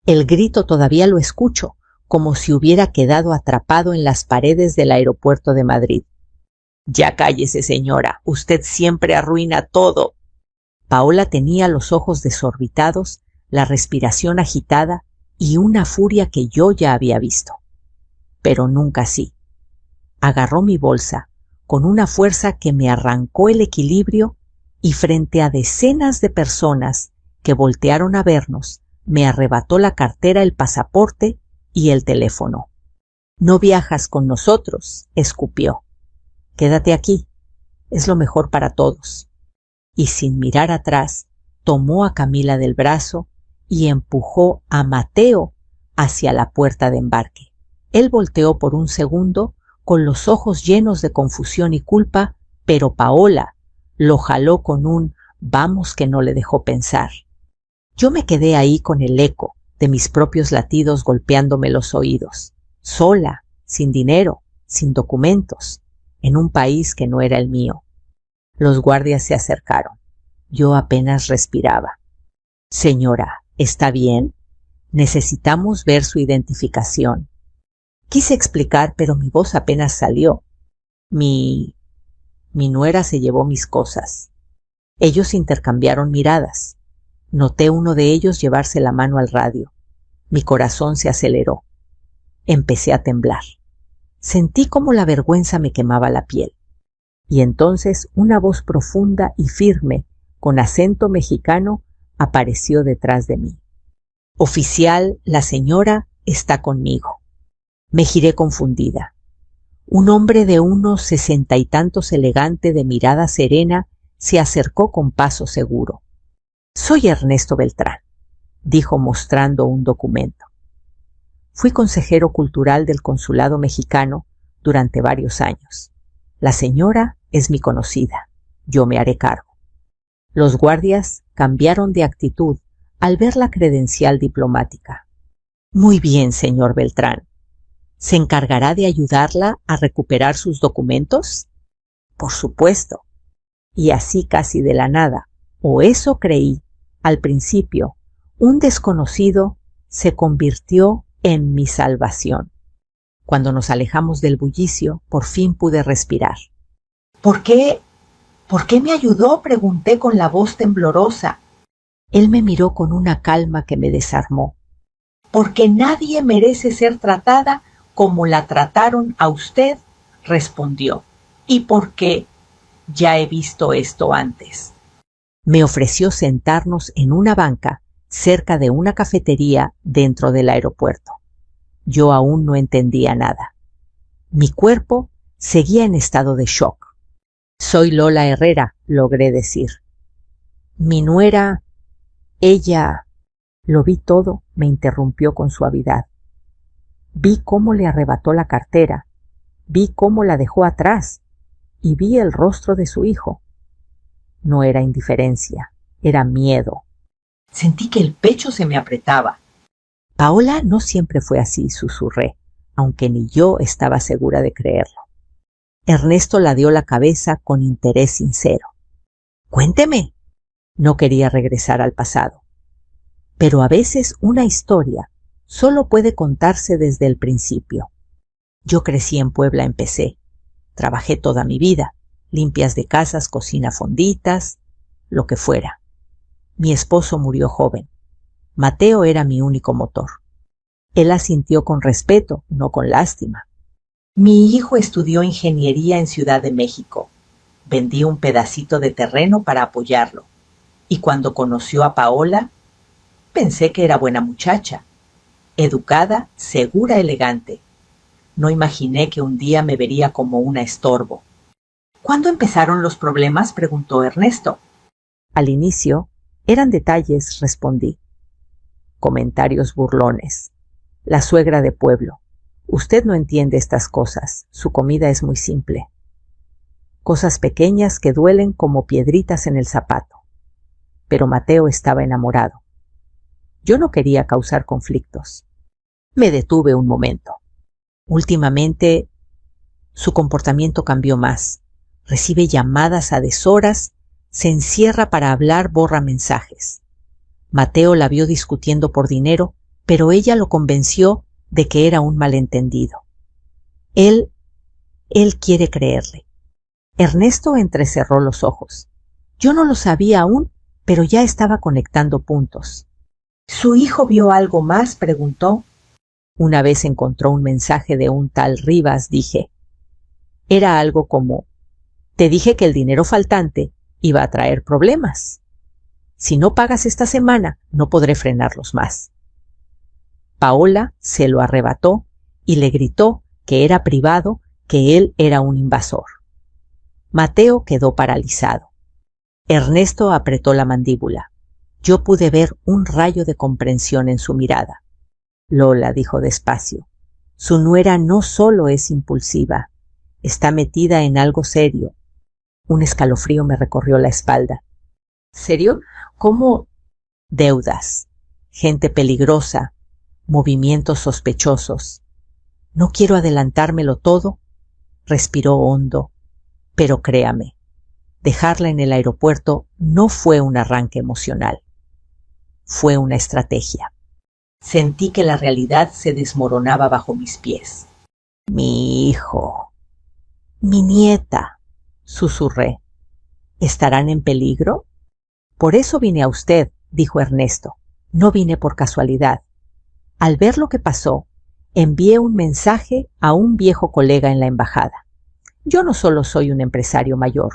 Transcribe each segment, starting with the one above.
El grito todavía lo escucho, como si hubiera quedado atrapado en las paredes del aeropuerto de Madrid. «Ya cállese, señora, usted siempre arruina todo». Paola tenía los ojos desorbitados, la respiración agitada y una furia que yo ya había visto. Pero nunca así. Agarró mi bolsa con una fuerza que me arrancó el equilibrio y frente a decenas de personas que voltearon a vernos, me arrebató la cartera, el pasaporte y el teléfono. «No viajas con nosotros», escupió. «Quédate aquí, es lo mejor para todos». Y sin mirar atrás, tomó a Camila del brazo y empujó a Mateo hacia la puerta de embarque. Él volteó por un segundo con los ojos llenos de confusión y culpa, pero Paola lo jaló con un «vamos» que no le dejó pensar. Yo me quedé ahí con el eco de mis propios latidos golpeándome los oídos, sola, sin dinero, sin documentos, en un país que no era el mío. Los guardias se acercaron. Yo apenas respiraba. «Señora, ¿está bien? Necesitamos ver su identificación». Quise explicar, pero mi voz apenas salió. Mi nuera se llevó mis cosas. Ellos intercambiaron miradas. Noté uno de ellos llevarse la mano al radio. Mi corazón se aceleró. Empecé a temblar. Sentí como la vergüenza me quemaba la piel. Y entonces una voz profunda y firme, con acento mexicano, apareció detrás de mí. «Oficial, la señora está conmigo». Me giré confundida. Un hombre de unos 60 y tantos, elegante, de mirada serena, se acercó con paso seguro. «Soy Ernesto Beltrán», dijo mostrando un documento. Fui consejero cultural del consulado mexicano durante varios años. La señora es mi conocida. Yo me haré cargo. Los guardias cambiaron de actitud al ver la credencial diplomática. «Muy bien, señor Beltrán. ¿Se encargará de ayudarla a recuperar sus documentos?» «Por supuesto». Y así casi de la nada, o eso creí, al principio, un desconocido se convirtió en mi salvación. Cuando nos alejamos del bullicio, por fin pude respirar. «¿Por qué me ayudó?», pregunté con la voz temblorosa. Él me miró con una calma que me desarmó. «Porque nadie merece ser tratada como la trataron a usted», respondió. «Y porque ya he visto esto antes». Me ofreció sentarnos en una banca cerca de una cafetería dentro del aeropuerto. Yo aún no entendía nada. Mi cuerpo seguía en estado de shock. «Soy Lola Herrera», logré decir. «Mi nuera, ella...» «Lo vi todo», me interrumpió con suavidad. Vi cómo le arrebató la cartera, vi cómo la dejó atrás y vi el rostro de su hijo. No era indiferencia, era miedo. Sentí que el pecho se me apretaba. «Paola no siempre fue así», susurré, aunque ni yo estaba segura de creerlo. Ernesto ladeó la cabeza con interés sincero. «Cuénteme». No quería regresar al pasado. Pero a veces una historia solo puede contarse desde el principio. Yo crecí en Puebla, empecé. Trabajé toda mi vida, limpias de casas, cocina, fonditas, lo que fuera. Mi esposo murió joven. Mateo era mi único motor. Él asintió con respeto, no con lástima. Mi hijo estudió ingeniería en Ciudad de México. Vendí un pedacito de terreno para apoyarlo. Y cuando conoció a Paola, pensé que era buena muchacha, educada, segura, elegante. No imaginé que un día me vería como una estorbo. «¿Cuándo empezaron los problemas?», preguntó Ernesto. «Al inicio eran detalles», respondí. Comentarios burlones. «La suegra de pueblo. Usted no entiende estas cosas. Su comida es muy simple». Cosas pequeñas que duelen como piedritas en el zapato. Pero Mateo estaba enamorado. Yo no quería causar conflictos. Me detuve un momento. Últimamente, su comportamiento cambió más. Recibe llamadas a deshoras, se encierra para hablar, borra mensajes. Mateo la vio discutiendo por dinero pero ella lo convenció de que era un malentendido. Él quiere creerle. Ernesto entrecerró los ojos. Yo no lo sabía aún, pero ya estaba conectando puntos. ¿Su hijo vio algo más?, preguntó. Una vez encontró un mensaje de un tal Rivas, dije. Era algo como: te dije que el dinero faltante iba a traer problemas. Si no pagas esta semana, no podré frenarlos más. Paola se lo arrebató y le gritó que era privado, que él era un invasor. Mateo quedó paralizado. Ernesto apretó la mandíbula. Yo pude ver un rayo de comprensión en su mirada. Lola, dijo despacio, su nuera no solo es impulsiva, está metida en algo serio. Un escalofrío me recorrió la espalda. ¿Serio? ¿Cómo? Deudas, gente peligrosa, movimientos sospechosos. No quiero adelantármelo todo. Respiró hondo. Pero créame, dejarla en el aeropuerto no fue un arranque emocional. Fue una estrategia. Sentí que la realidad se desmoronaba bajo mis pies. Mi hijo, mi nieta, susurré. ¿Estarán en peligro? Por eso vine a usted, dijo Ernesto. No vine por casualidad. Al ver lo que pasó, envié un mensaje a un viejo colega en la embajada. Yo no solo soy un empresario mayor,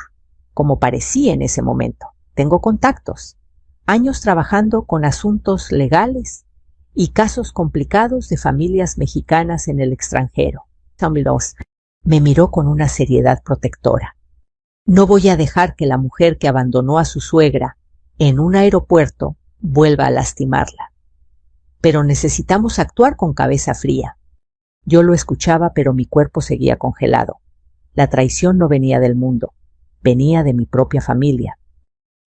como parecía en ese momento. Tengo contactos, años trabajando con asuntos legales y casos complicados de familias mexicanas en el extranjero. Me miró con una seriedad protectora. No voy a dejar que la mujer que abandonó a su suegra en un aeropuerto vuelva a lastimarla. Pero necesitamos actuar con cabeza fría. Yo lo escuchaba, pero mi cuerpo seguía congelado. La traición no venía del mundo, venía de mi propia familia.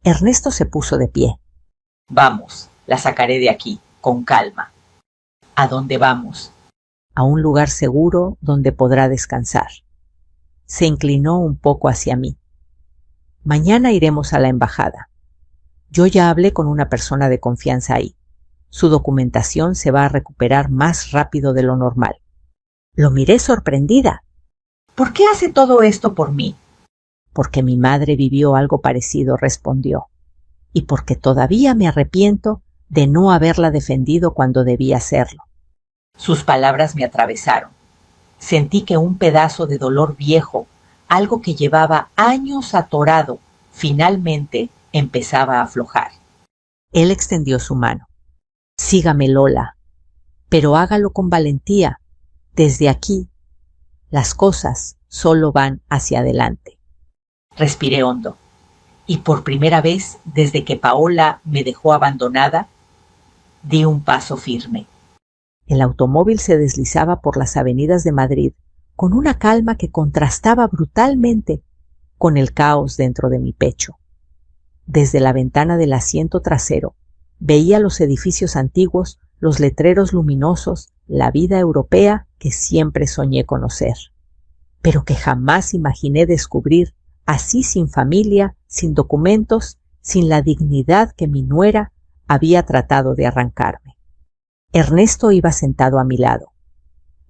Ernesto se puso de pie. Vamos, la sacaré de aquí, con calma. ¿A dónde vamos? A un lugar seguro donde podrá descansar. Se inclinó un poco hacia mí. Mañana iremos a la embajada. Yo ya hablé con una persona de confianza ahí. Su documentación se va a recuperar más rápido de lo normal. Lo miré sorprendida. ¿Por qué hace todo esto por mí? Porque mi madre vivió algo parecido, respondió. Y porque todavía me arrepiento de no haberla defendido cuando debía hacerlo. Sus palabras me atravesaron. Sentí que un pedazo de dolor viejo, algo que llevaba años atorado, finalmente empezaba a aflojar. Él extendió su mano. Sígame, Lola, pero hágalo con valentía. Desde aquí, las cosas solo van hacia adelante. Respiré hondo, y por primera vez desde que Paola me dejó abandonada, di un paso firme. El automóvil se deslizaba por las avenidas de Madrid con una calma que contrastaba brutalmente con el caos dentro de mi pecho. Desde la ventana del asiento trasero veía los edificios antiguos, los letreros luminosos, la vida europea que siempre soñé conocer, pero que jamás imaginé descubrir así, sin familia, sin documentos, sin la dignidad que mi nuera había tratado de arrancarme. Ernesto iba sentado a mi lado.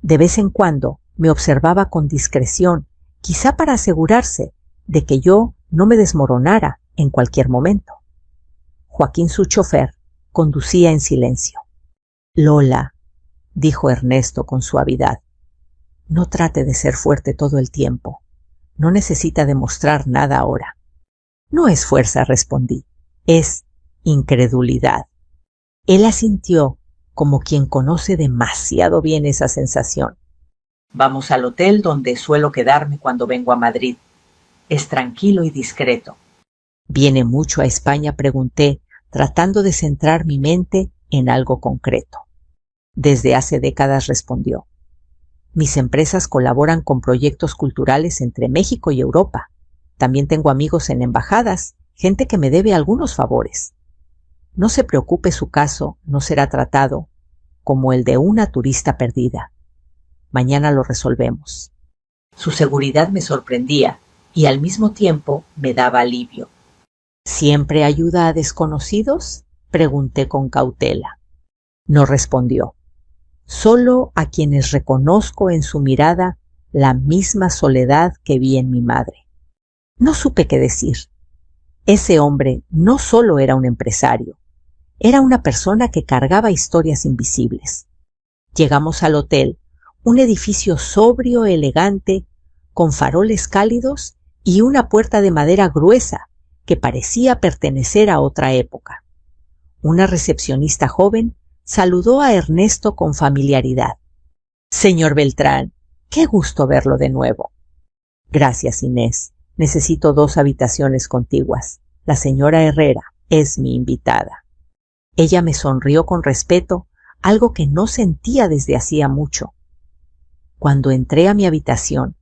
De vez en cuando me observaba con discreción, quizá para asegurarse de que yo no me desmoronara en cualquier momento. Joaquín, su chofer, conducía en silencio. Lola, dijo Ernesto con suavidad, no trate de ser fuerte todo el tiempo. No necesita demostrar nada ahora. No es fuerza, respondí. Es incredulidad. Él asintió como quien conoce demasiado bien esa sensación. Vamos al hotel donde suelo quedarme cuando vengo a Madrid. Es tranquilo y discreto. ¿Viene mucho a España?, pregunté, tratando de centrar mi mente en algo concreto. Desde hace décadas, respondió. Mis empresas colaboran con proyectos culturales entre México y Europa. También tengo amigos en embajadas, gente que me debe algunos favores. No se preocupe, su caso no será tratado como el de una turista perdida. Mañana lo resolvemos. Su seguridad me sorprendía y al mismo tiempo me daba alivio. ¿Siempre ayuda a desconocidos?, pregunté con cautela. No respondió. Solo a quienes reconozco en su mirada la misma soledad que vi en mi madre. No supe qué decir. Ese hombre no solo era un empresario, era una persona que cargaba historias invisibles. Llegamos al hotel, un edificio sobrio, elegante, con faroles cálidos y una puerta de madera gruesa que parecía pertenecer a otra época. Una recepcionista joven saludó a Ernesto con familiaridad. «Señor Beltrán, qué gusto verlo de nuevo». «Gracias, Inés. Necesito 2 habitaciones contiguas. La señora Herrera es mi invitada». Ella me sonrió con respeto, algo que no sentía desde hacía mucho. Cuando entré a mi habitación,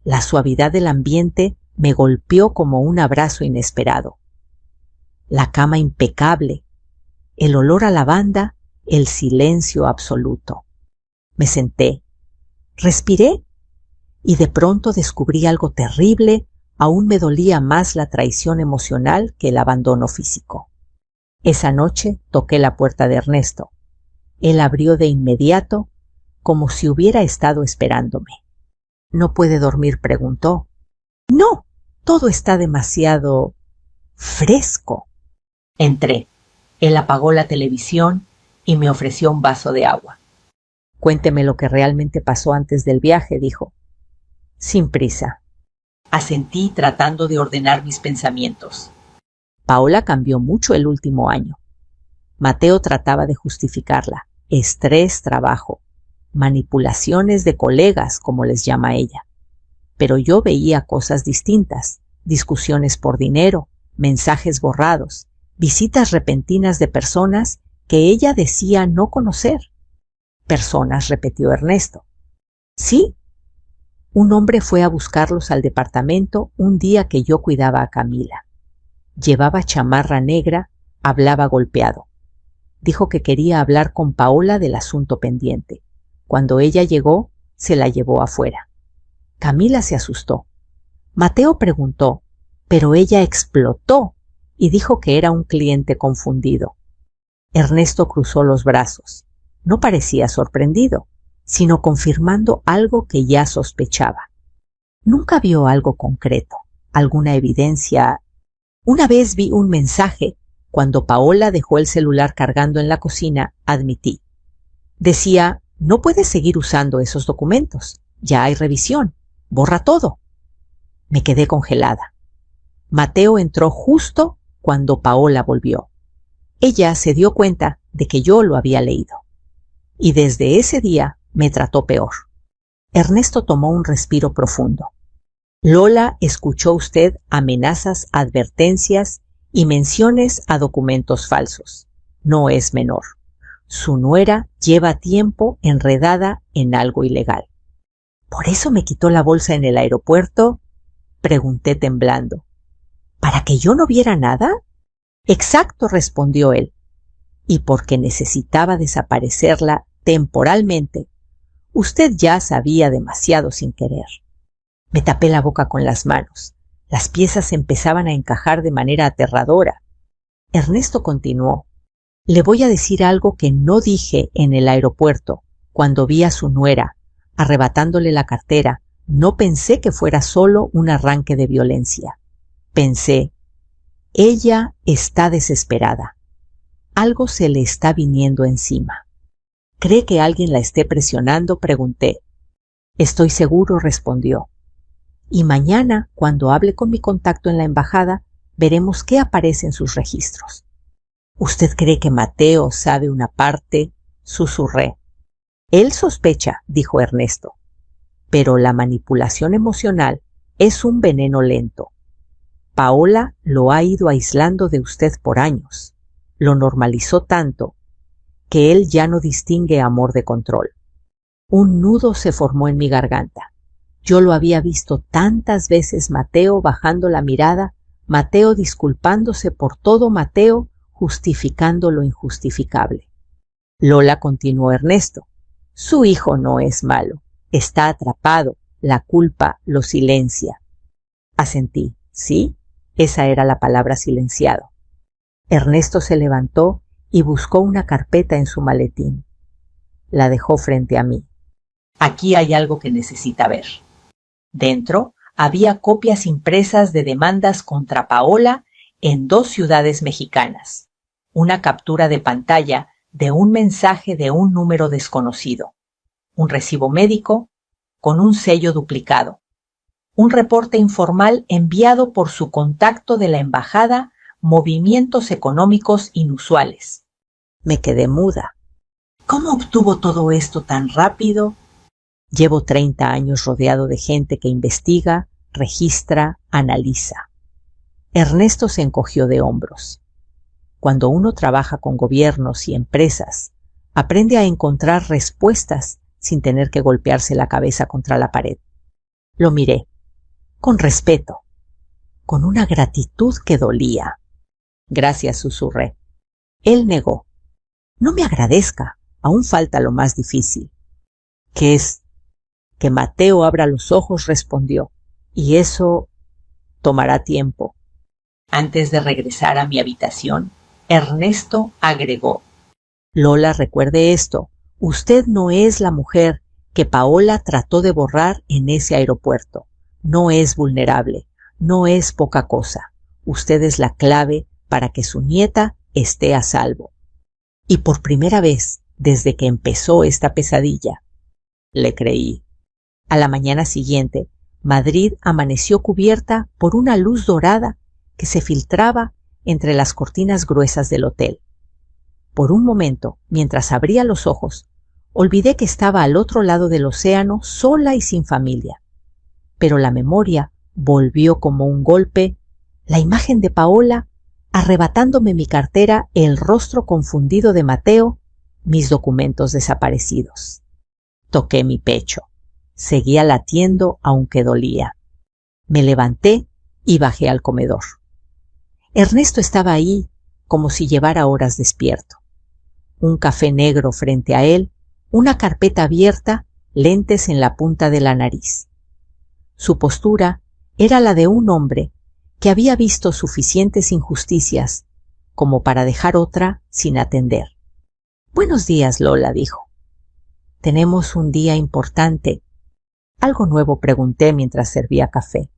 la suavidad del ambiente me golpeó como un abrazo inesperado. La cama impecable, el olor a lavanda, el silencio absoluto. Me senté, respiré y de pronto descubrí algo terrible. Aún me dolía más la traición emocional que el abandono físico. Esa noche toqué la puerta de Ernesto. Él abrió de inmediato, como si hubiera estado esperándome. «¿No puede dormir?», preguntó. «No, todo está demasiado fresco». Entré. Él apagó la televisión y me ofreció un vaso de agua. «Cuénteme lo que realmente pasó antes del viaje», dijo. «Sin prisa». Asentí tratando de ordenar mis pensamientos. Paola cambió mucho el último año. Mateo trataba de justificarla. Estrés, trabajo, manipulaciones de colegas, como les llama ella. Pero yo veía cosas distintas, discusiones por dinero, mensajes borrados, visitas repentinas de personas que ella decía no conocer. «Personas», repitió Ernesto. «Sí. Un hombre fue a buscarlos al departamento un día que yo cuidaba a Camila. Llevaba chamarra negra, hablaba golpeado. Dijo que quería hablar con Paola del asunto pendiente. Cuando ella llegó, se la llevó afuera. Camila se asustó. Mateo preguntó, pero ella explotó y dijo que era un cliente confundido. Ernesto cruzó los brazos. No parecía sorprendido, sino confirmando algo que ya sospechaba. Nunca vio algo concreto, alguna evidencia. Una vez vi un mensaje. Cuando Paola dejó el celular cargando en la cocina, admití. Decía, no puedes seguir usando esos documentos. Ya hay revisión. Borra todo. Me quedé congelada. Mateo entró justo cuando Paola volvió. Ella se dio cuenta de que yo lo había leído. Y desde ese día me trató peor. Ernesto tomó un respiro profundo. Lola, escuchó usted amenazas, advertencias y menciones a documentos falsos. No es menor. Su nuera lleva tiempo enredada en algo ilegal. ¿Por eso me quitó la bolsa en el aeropuerto?, pregunté temblando. ¿Para que yo no viera nada? Exacto, respondió él. Y porque necesitaba desaparecerla temporalmente. Usted ya sabía demasiado sin querer. Me tapé la boca con las manos. Las piezas empezaban a encajar de manera aterradora. Ernesto continuó. Le voy a decir algo que no dije en el aeropuerto. Cuando vi a su nuera, arrebatándole la cartera, no pensé que fuera solo un arranque de violencia. Pensé, ella está desesperada. Algo se le está viniendo encima. ¿Cree que alguien la esté presionando?, pregunté. Estoy seguro, respondió. Y mañana, cuando hable con mi contacto en la embajada, veremos qué aparece en sus registros. ¿Usted cree que Mateo sabe una parte?, susurré. Él sospecha, dijo Ernesto. Pero la manipulación emocional es un veneno lento. Paola lo ha ido aislando de usted por años. Lo normalizó tanto que él ya no distingue amor de control. Un nudo se formó en mi garganta. Yo lo había visto tantas veces, Mateo bajando la mirada, Mateo disculpándose por todo, Mateo justificando lo injustificable. Lola, continuó Ernesto, su hijo no es malo, está atrapado, la culpa lo silencia. Asentí, sí, esa era la palabra, silenciado. Ernesto se levantó y buscó una carpeta en su maletín. La dejó frente a mí. Aquí hay algo que necesita ver. Dentro había copias impresas de demandas contra Paola en 2 ciudades mexicanas. Una captura de pantalla de un mensaje de un número desconocido. Un recibo médico con un sello duplicado. Un reporte informal enviado por su contacto de la embajada, movimientos económicos inusuales. Me quedé muda. ¿Cómo obtuvo todo esto tan rápido? Llevo 30 años rodeado de gente que investiga, registra, analiza. Ernesto se encogió de hombros. Cuando uno trabaja con gobiernos y empresas, aprende a encontrar respuestas sin tener que golpearse la cabeza contra la pared. Lo miré, con respeto, con una gratitud que dolía. Gracias, susurré. Él negó. No me agradezca, aún falta lo más difícil. ¿Qué es? Que Mateo abra los ojos, respondió, y eso tomará tiempo. Antes de regresar a mi habitación, Ernesto agregó: Lola, recuerde esto, usted no es la mujer que Paola trató de borrar en ese aeropuerto. No es vulnerable, no es poca cosa. Usted es la clave para que su nieta esté a salvo. Y por primera vez, desde que empezó esta pesadilla, le creí. A la mañana siguiente, Madrid amaneció cubierta por una luz dorada que se filtraba entre las cortinas gruesas del hotel. Por un momento, mientras abría los ojos, olvidé que estaba al otro lado del océano, sola y sin familia. Pero la memoria volvió como un golpe, la imagen de Paola, arrebatándome mi cartera, el rostro confundido de Mateo, mis documentos desaparecidos. Toqué mi pecho. Seguía latiendo aunque dolía. Me levanté y bajé al comedor. Ernesto estaba ahí como si llevara horas despierto. Un café negro frente a él, una carpeta abierta, lentes en la punta de la nariz. Su postura era la de un hombre que había visto suficientes injusticias como para dejar otra sin atender. Buenos días, Lola, dijo. Tenemos un día importante. Algo nuevo, pregunté mientras servía café.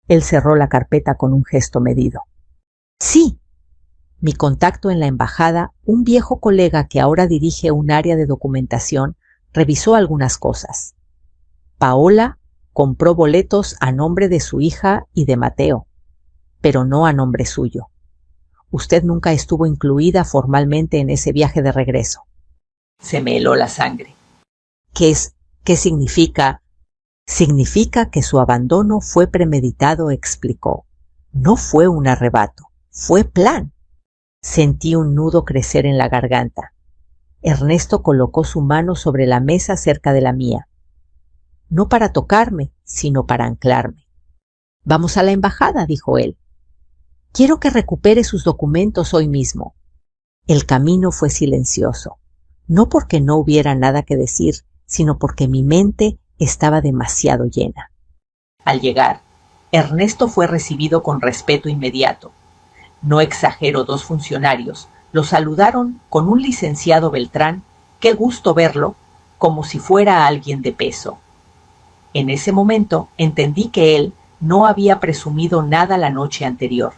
Él cerró la carpeta con un gesto medido. Sí. Mi contacto en la embajada, un viejo colega que ahora dirige un área de documentación, revisó algunas cosas. Paola compró boletos a nombre de su hija y de Mateo, pero no a nombre suyo. Usted nunca estuvo incluida formalmente en ese viaje de regreso. Se me heló la sangre. ¿Qué significa? Significa que su abandono fue premeditado, explicó. No fue un arrebato, fue plan. Sentí un nudo crecer en la garganta. Ernesto colocó su mano sobre la mesa cerca de la mía. No para tocarme, sino para anclarme. Vamos a la embajada, dijo él. Quiero que recupere sus documentos hoy mismo. El camino fue silencioso, no porque no hubiera nada que decir, sino porque mi mente estaba demasiado llena. Al llegar, Ernesto fue recibido con respeto inmediato. No exagero, 2 funcionarios lo saludaron con un licenciado Beltrán, qué gusto verlo, como si fuera alguien de peso. En ese momento entendí que él no había presumido nada la noche anterior.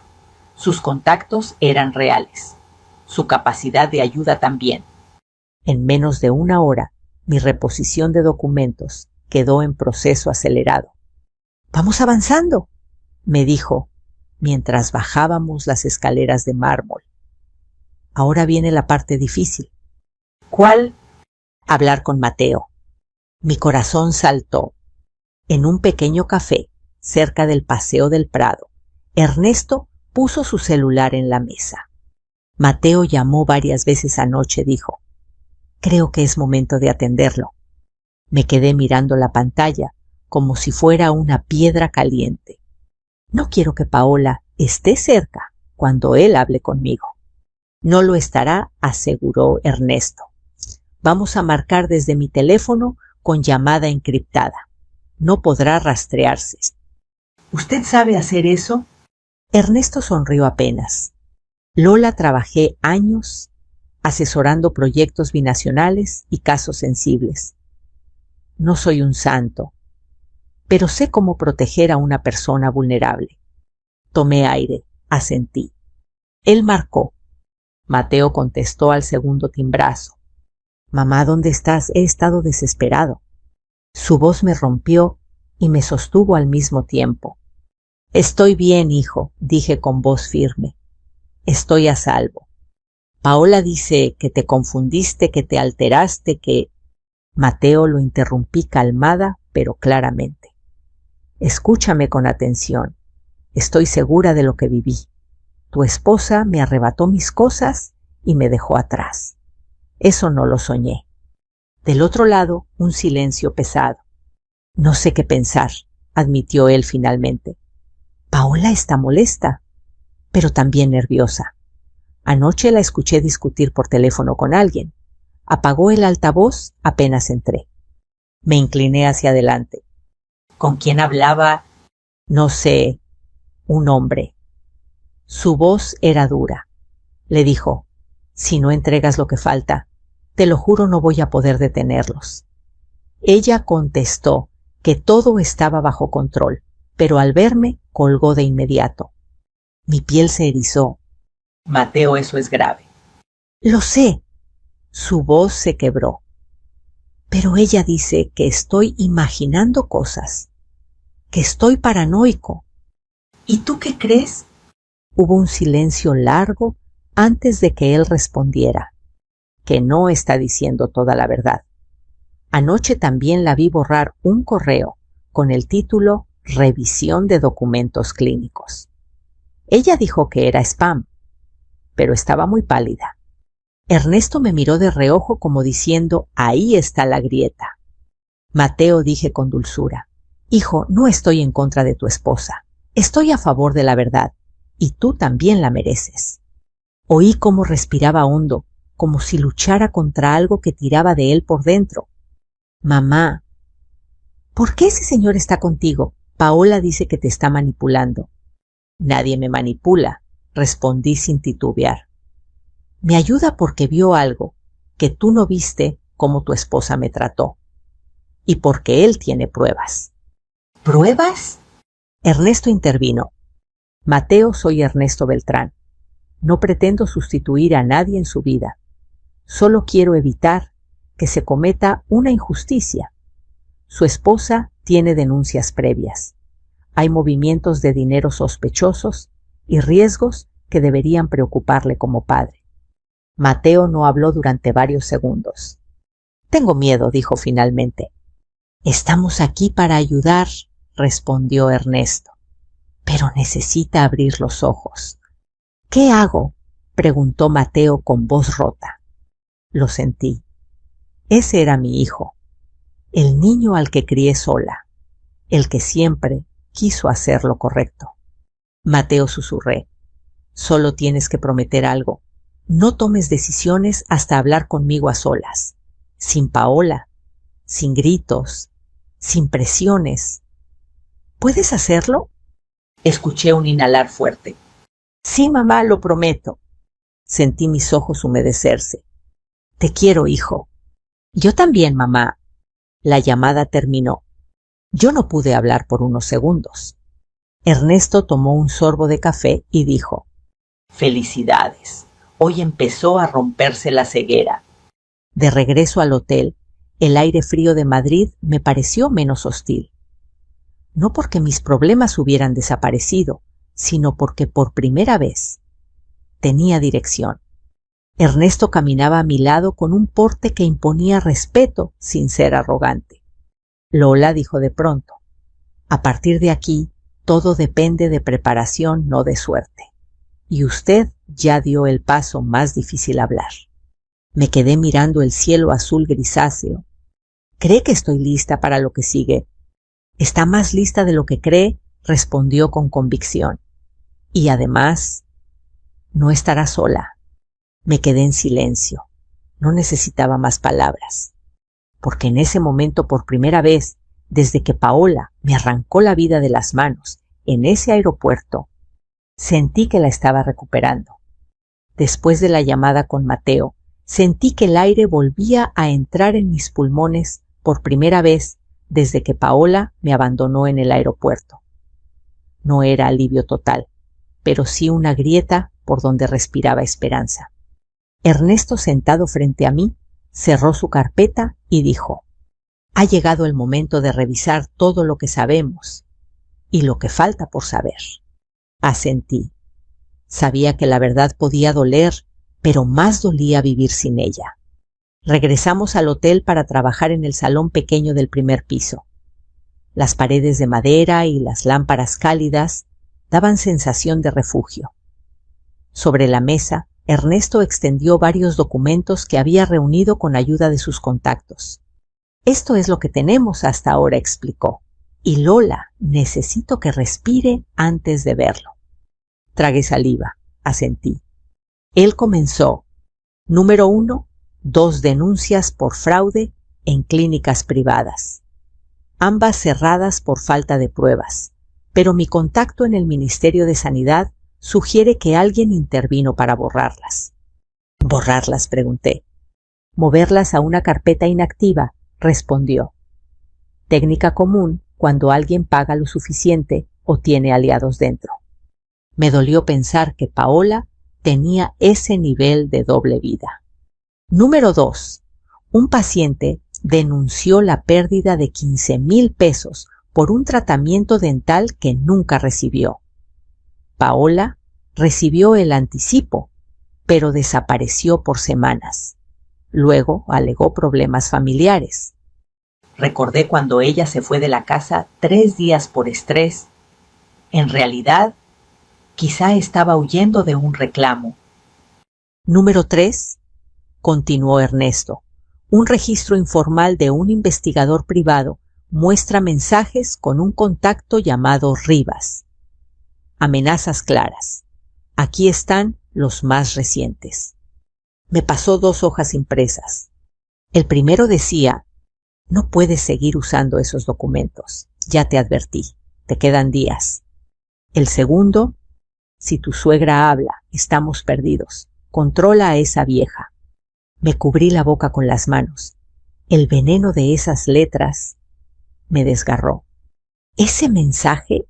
Sus contactos eran reales. Su capacidad de ayuda también. En menos de una hora, mi reposición de documentos quedó en proceso acelerado. «Vamos avanzando», me dijo, mientras bajábamos las escaleras de mármol. Ahora viene la parte difícil. ¿Cuál? Hablar con Mateo. Mi corazón saltó. En un pequeño café, cerca del Paseo del Prado, Ernesto puso su celular en la mesa. Mateo llamó varias veces anoche, dijo. Creo que es momento de atenderlo. Me quedé mirando la pantalla como si fuera una piedra caliente. No quiero que Paola esté cerca cuando él hable conmigo. No lo estará, aseguró Ernesto. Vamos a marcar desde mi teléfono con llamada encriptada. No podrá rastrearse. ¿Usted sabe hacer eso? Ernesto sonrió apenas. Lola, trabajé años asesorando proyectos binacionales y casos sensibles. No soy un santo, pero sé cómo proteger a una persona vulnerable. Tomé aire, asentí. Él marcó. Mateo contestó al segundo timbrazo. Mamá, ¿dónde estás? He estado desesperado. Su voz me rompió y me sostuvo al mismo tiempo. Estoy bien, hijo, dije con voz firme. Estoy a salvo. Paola dice que te confundiste, que te alteraste, que... Mateo lo interrumpí calmada, pero claramente. Escúchame con atención. Estoy segura de lo que viví. Tu esposa me arrebató mis cosas y me dejó atrás. Eso no lo soñé. Del otro lado, un silencio pesado. No sé qué pensar, admitió él finalmente. Paola está molesta, pero también nerviosa. Anoche la escuché discutir por teléfono con alguien. Apagó el altavoz apenas entré. Me incliné hacia adelante. ¿Con quién hablaba? No sé, un hombre. Su voz era dura. Le dijo, si no entregas lo que falta, te lo juro no voy a poder detenerlos. Ella contestó que todo estaba bajo control, pero al verme colgó de inmediato. Mi piel se erizó. Mateo, eso es grave. Lo sé. Su voz se quebró. Pero ella dice que estoy imaginando cosas, que estoy paranoico. ¿Y tú qué crees? Hubo un silencio largo antes de que él respondiera, que no está diciendo toda la verdad. Anoche también la vi borrar un correo con el título Revisión de documentos clínicos. Ella dijo que era spam, pero estaba muy pálida. Ernesto me miró de reojo como diciendo, ahí está la grieta. Mateo, dije con dulzura, hijo, no estoy en contra de tu esposa. Estoy a favor de la verdad, y tú también la mereces. Oí cómo respiraba hondo, como si luchara contra algo que tiraba de él por dentro. Mamá, ¿por qué ese señor está contigo? Paola dice que te está manipulando. Nadie me manipula, respondí sin titubear. Me ayuda porque vio algo que tú no viste como tu esposa me trató. Y porque él tiene pruebas. ¿Pruebas? Ernesto intervino. Mateo, soy Ernesto Beltrán. No pretendo sustituir a nadie en su vida. Solo quiero evitar que se cometa una injusticia. Su esposa tiene denuncias previas. Hay movimientos de dinero sospechosos y riesgos que deberían preocuparle como padre. Mateo no habló durante varios segundos. Tengo miedo, dijo finalmente. Estamos aquí para ayudar, respondió Ernesto. Pero necesita abrir los ojos. ¿Qué hago? Preguntó Mateo con voz rota. Lo sentí. Ese era mi hijo, el niño al que crié sola, el que siempre quiso hacer lo correcto. Mateo, susurré, solo tienes que prometer algo. No tomes decisiones hasta hablar conmigo a solas, sin Paola, sin gritos, sin presiones. ¿Puedes hacerlo? Escuché un inhalar fuerte. Sí, mamá, lo prometo. Sentí mis ojos humedecerse. Te quiero, hijo. Yo también, mamá. La llamada terminó. Yo no pude hablar por unos segundos. Ernesto tomó un sorbo de café y dijo, felicidades. Hoy empezó a romperse la ceguera. De regreso al hotel, el aire frío de Madrid me pareció menos hostil. No porque mis problemas hubieran desaparecido, sino porque por primera vez tenía dirección. Ernesto caminaba a mi lado con un porte que imponía respeto sin ser arrogante. Lola dijo de pronto, a partir de aquí todo depende de preparación, no de suerte. Y usted ya dio el paso más difícil a hablar. Me quedé mirando el cielo azul grisáceo. ¿Cree que estoy lista para lo que sigue? Está más lista de lo que cree, respondió con convicción. Y además, no estará sola. Me quedé en silencio. No necesitaba más palabras. Porque en ese momento, por primera vez, desde que Paola me arrancó la vida de las manos en ese aeropuerto, sentí que la estaba recuperando. Después de la llamada con Mateo, Sentí que el aire volvía a entrar en mis pulmones por primera vez desde que Paola me abandonó en el aeropuerto. No era alivio total, pero sí una grieta por donde respiraba esperanza. Ernesto, sentado frente a mí, cerró su carpeta y dijo: «Ha llegado el momento de revisar todo lo que sabemos y lo que falta por saber». Asentí. Sabía que la verdad podía doler, pero más dolía vivir sin ella. Regresamos al hotel para trabajar en el salón pequeño del primer piso. Las paredes de madera y las lámparas cálidas daban sensación de refugio. Sobre la mesa, Ernesto extendió varios documentos que había reunido con ayuda de sus contactos. «Esto es lo que tenemos hasta ahora», explicó. «Y Lola, necesito que respire antes de verlo». Tragué saliva, asentí. Él comenzó. Número 1, 2 denuncias por fraude en clínicas privadas, ambas cerradas por falta de pruebas, pero mi contacto en el Ministerio de Sanidad sugiere que alguien intervino para borrarlas. ¿Borrarlas?, pregunté. «Moverlas a una carpeta inactiva», respondió. «Técnica común cuando alguien paga lo suficiente o tiene aliados dentro». Me dolió pensar que Paola tenía ese nivel de doble vida. Número 2. Un paciente denunció la pérdida de 15,000 pesos por un tratamiento dental que nunca recibió. Paola recibió el anticipo, pero desapareció por semanas. Luego alegó problemas familiares. Recordé cuando ella se fue de la casa 3 días por estrés. En realidad, quizá estaba huyendo de un reclamo. Número 3, continuó Ernesto. Un registro informal de un investigador privado muestra mensajes con un contacto llamado Rivas. Amenazas claras. Aquí están los más recientes. Me pasó 2 hojas impresas. El primero decía: «No puedes seguir usando esos documentos. Ya te advertí. Te quedan días». El segundo: «Si tu suegra habla, estamos perdidos. Controla a esa vieja». Me cubrí la boca con las manos. El veneno de esas letras me desgarró. «¿Ese mensaje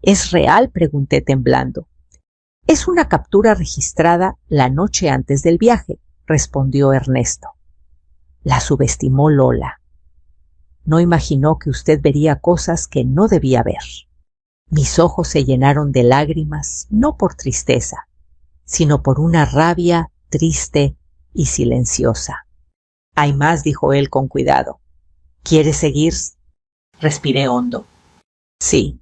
es real?», pregunté temblando. «Es una captura registrada la noche antes del viaje», respondió Ernesto. La subestimó Lola. No imaginó que usted vería cosas que no debía ver. Mis ojos se llenaron de lágrimas, no por tristeza, sino por una rabia triste y silenciosa. «Hay más», dijo él con cuidado. «¿Quieres seguir?». Respiré hondo. Sí.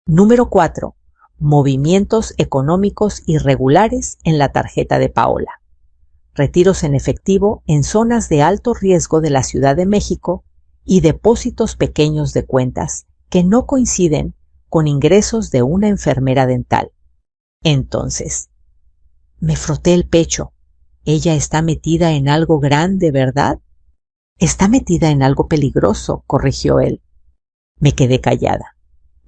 Número 4. Movimientos económicos irregulares en la tarjeta de Paola. Retiros en efectivo en zonas de alto riesgo de la Ciudad de México y depósitos pequeños de cuentas que no coinciden con ingresos de una enfermera dental. Entonces, me froté el pecho. Ella está metida en algo grande, ¿verdad? Está metida en algo peligroso, corrigió él. Me quedé callada.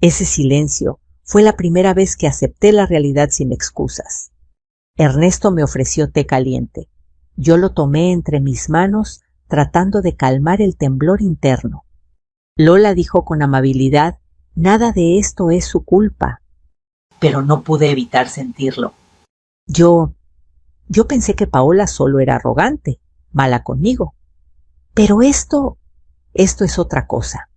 Ese silencio fue la primera vez que acepté la realidad sin excusas. Ernesto me ofreció té caliente. Yo lo tomé entre mis manos tratando de calmar el temblor interno. Lola dijo con amabilidad: «Nada de esto es su culpa». Pero no pude evitar sentirlo. Yo pensé que Paola solo era arrogante, mala conmigo. Pero esto es otra cosa.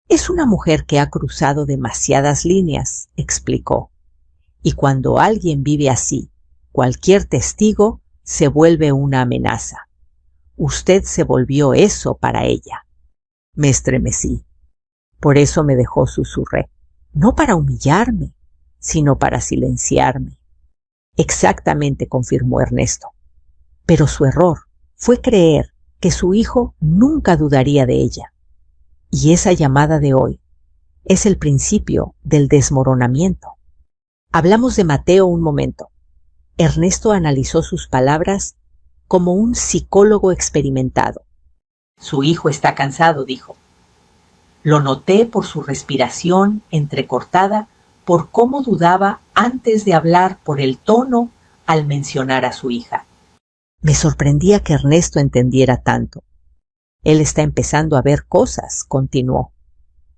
Es una mujer que ha cruzado demasiadas líneas, explicó. Y cuando alguien vive así, cualquier testigo se vuelve una amenaza. Usted se volvió eso para ella. Me estremecí. Por eso me dejó, susurré. No para humillarme, sino para silenciarme. Exactamente, confirmó Ernesto. Pero su error fue creer que su hijo nunca dudaría de ella. Y esa llamada de hoy es el principio del desmoronamiento. Hablamos de Mateo un momento. Ernesto analizó sus palabras como un psicólogo experimentado. Su hijo está cansado, dijo. Lo noté por su respiración entrecortada, por cómo dudaba antes de hablar, por el tono al mencionar a su hija. Me sorprendía que Ernesto entendiera tanto. Él está empezando a ver cosas, continuó.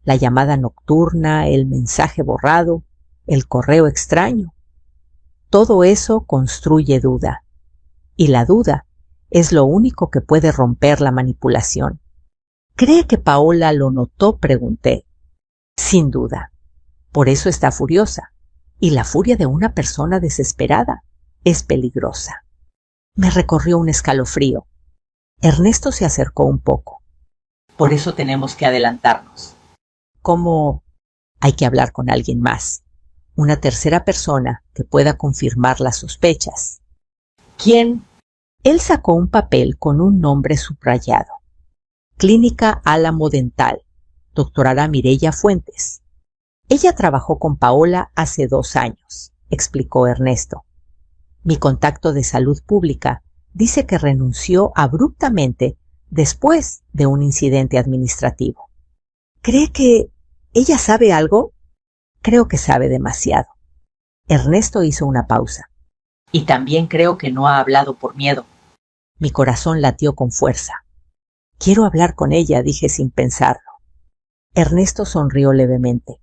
La llamada nocturna, el mensaje borrado, el correo extraño. Todo eso construye duda. Y la duda es lo único que puede romper la manipulación. ¿Cree que Paola lo notó?, pregunté. Sin duda. Por eso está furiosa. Y la furia de una persona desesperada es peligrosa. Me recorrió un escalofrío. Ernesto se acercó un poco. Por eso tenemos que adelantarnos. ¿Cómo? Hay que hablar con alguien más. Una tercera persona que pueda confirmar las sospechas. ¿Quién? Él sacó un papel con un nombre subrayado. Clínica Álamo Dental, doctora Mireya Fuentes. Ella trabajó con Paola hace 2 años, explicó Ernesto. Mi contacto de salud pública dice que renunció abruptamente después de un incidente administrativo. ¿Cree que ella sabe algo? Creo que sabe demasiado. Ernesto hizo una pausa. Y también creo que no ha hablado por miedo. Mi corazón latió con fuerza. Quiero hablar con ella, dije sin pensarlo. Ernesto sonrió levemente.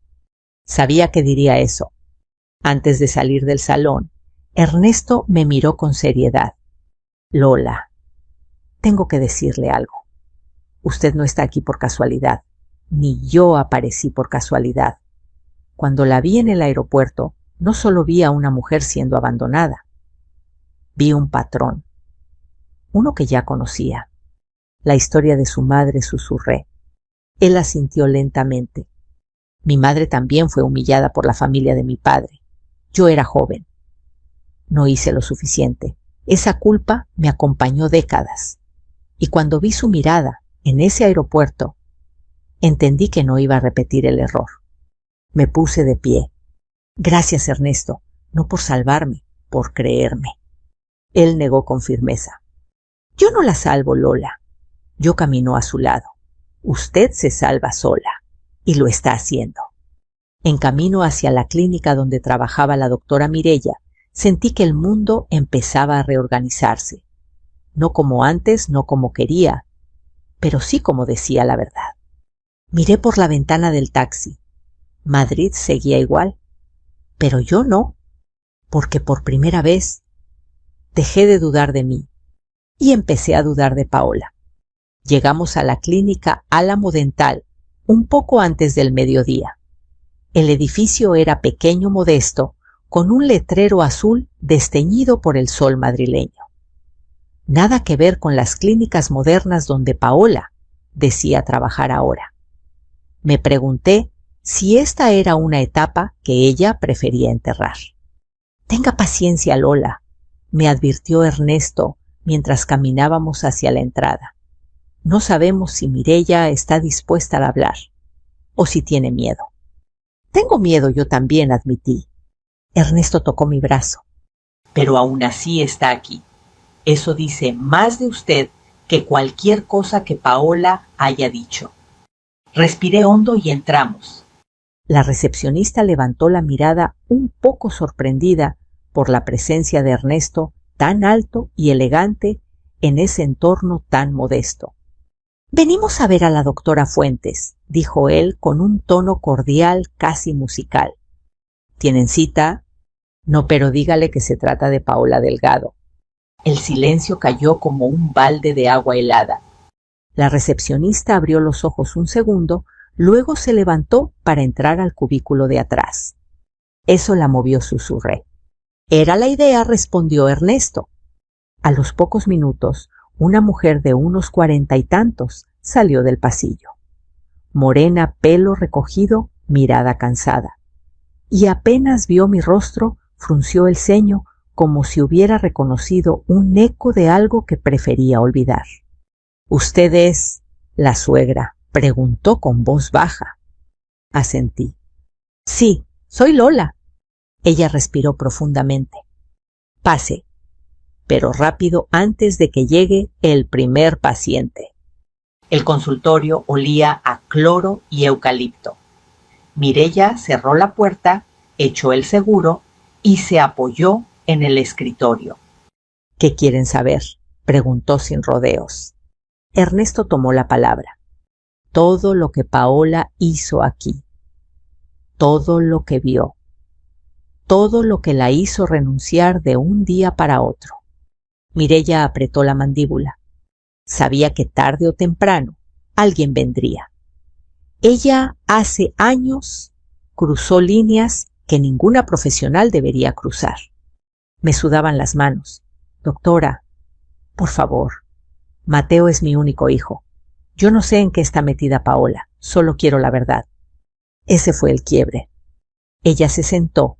Sabía que diría eso. Antes de salir del salón, Ernesto me miró con seriedad. Lola, tengo que decirle algo. Usted no está aquí por casualidad, ni yo aparecí por casualidad. Cuando la vi en el aeropuerto, no solo vi a una mujer siendo abandonada. Vi un patrón, uno que ya conocía. La historia de su madre, susurré. Él asintió lentamente. Mi madre también fue humillada por la familia de mi padre. Yo era joven. No hice lo suficiente. Esa culpa me acompañó décadas. Y cuando vi su mirada en ese aeropuerto, entendí que no iba a repetir el error. Me puse de pie. Gracias, Ernesto, no por salvarme, por creerme. Él negó con firmeza. Yo no la salvo, Lola. Yo camino a su lado. Usted se salva sola. Y lo está haciendo. En camino hacia la clínica donde trabajaba la doctora Mireya, sentí que el mundo empezaba a reorganizarse. No como antes, no como quería, pero sí como decía la verdad. Miré por la ventana del taxi. Madrid seguía igual, pero yo no, porque por primera vez dejé de dudar de mí y empecé a dudar de Paola. Llegamos a la clínica Álamo Dental un poco antes del mediodía. El edificio era pequeño, modesto, con un letrero azul desteñido por el sol madrileño. Nada que ver con las clínicas modernas donde Paola decía trabajar ahora. Me pregunté si esta era una etapa que ella prefería enterrar. Tenga paciencia, Lola, me advirtió Ernesto mientras caminábamos hacia la entrada. No sabemos si Mireya está dispuesta a hablar o si tiene miedo. Tengo miedo yo también, admití. Ernesto tocó mi brazo. Pero aún así está aquí. Eso dice más de usted que cualquier cosa que Paola haya dicho. Respiré hondo y entramos. La recepcionista levantó la mirada un poco sorprendida por la presencia de Ernesto tan alto y elegante en ese entorno tan modesto. Venimos a ver a la doctora Fuentes, dijo él con un tono cordial, casi musical. ¿Tienen cita? No, pero dígale que se trata de Paola Delgado. El silencio cayó como un balde de agua helada. La recepcionista abrió los ojos un segundo, luego se levantó para entrar al cubículo de atrás. Eso la movió, susurré. Era la idea, respondió Ernesto. A los pocos minutos, una mujer de unos 40 y tantos salió del pasillo. Morena, pelo recogido, mirada cansada. Y apenas vio mi rostro, frunció el ceño como si hubiera reconocido un eco de algo que prefería olvidar. —¿Usted es la suegra? —preguntó con voz baja. Asentí. —Sí, soy Lola. Ella respiró profundamente. —Pase, pero rápido antes de que llegue el primer paciente. El consultorio olía a cloro y eucalipto. Mireya cerró la puerta, echó el seguro y se apoyó en el escritorio. —¿Qué quieren saber? Preguntó sin rodeos. Ernesto tomó la palabra. Todo lo que Paola hizo aquí. Todo lo que vio. Todo lo que la hizo renunciar de un día para otro. Mireya apretó la mandíbula. Sabía que tarde o temprano alguien vendría. Ella hace años cruzó líneas que ninguna profesional debería cruzar. Me sudaban las manos. Doctora, por favor, Mateo es mi único hijo. Yo no sé en qué está metida Paola, solo quiero la verdad. Ese fue el quiebre. Ella se sentó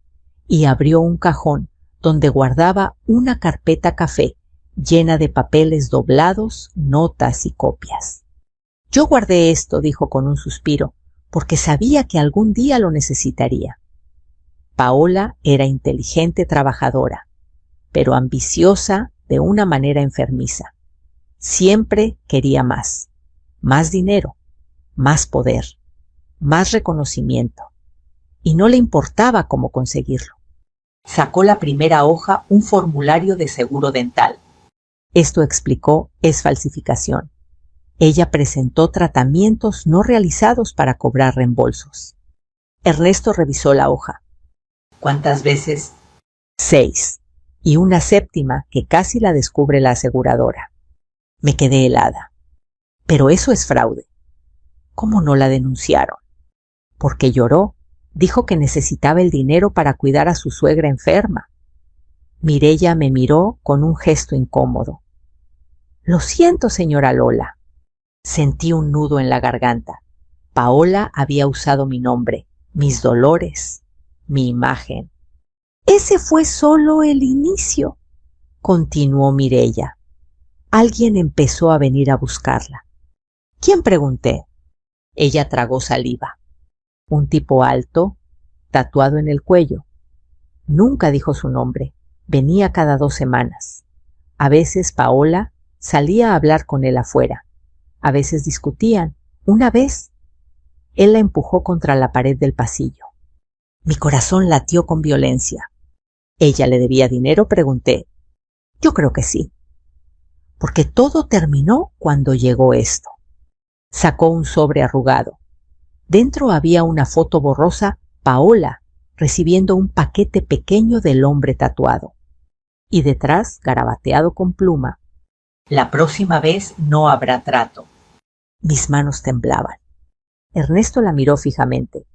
y abrió un cajón donde guardaba una carpeta café llena de papeles doblados, notas y copias. Yo guardé esto, dijo con un suspiro, porque sabía que algún día lo necesitaría. Paola era inteligente trabajadora, pero ambiciosa de una manera enfermiza. Siempre quería más dinero, más poder, más reconocimiento, y no le importaba cómo conseguirlo. Sacó la primera hoja un formulario de seguro dental. Esto, explicó, es falsificación. Ella presentó tratamientos no realizados para cobrar reembolsos. Ernesto revisó la hoja. ¿Cuántas veces? 6. Y una séptima que casi la descubre la aseguradora. Me quedé helada. Pero eso es fraude. ¿Cómo no la denunciaron? Porque lloró. Dijo que necesitaba el dinero para cuidar a su suegra enferma. Mireya me miró con un gesto incómodo. Lo siento, señora Lola. Sentí un nudo en la garganta. Paola había usado mi nombre, mis dolores, mi imagen. Ese fue solo el inicio, continuó Mireya. Alguien empezó a venir a buscarla. ¿Quién? Pregunté. Ella tragó saliva. Un tipo alto, tatuado en el cuello. Nunca dijo su nombre. Venía cada 2 semanas. A veces Paola salía a hablar con él afuera. A veces discutían. Una vez, él la empujó contra la pared del pasillo. Mi corazón latió con violencia. ¿Ella le debía dinero?, pregunté. Yo creo que sí. Porque todo terminó cuando llegó esto. Sacó un sobre arrugado. Dentro había una foto borrosa, Paola, recibiendo un paquete pequeño del hombre tatuado. Y detrás, garabateado con pluma, la próxima vez no habrá trato. Mis manos temblaban. Ernesto la miró fijamente.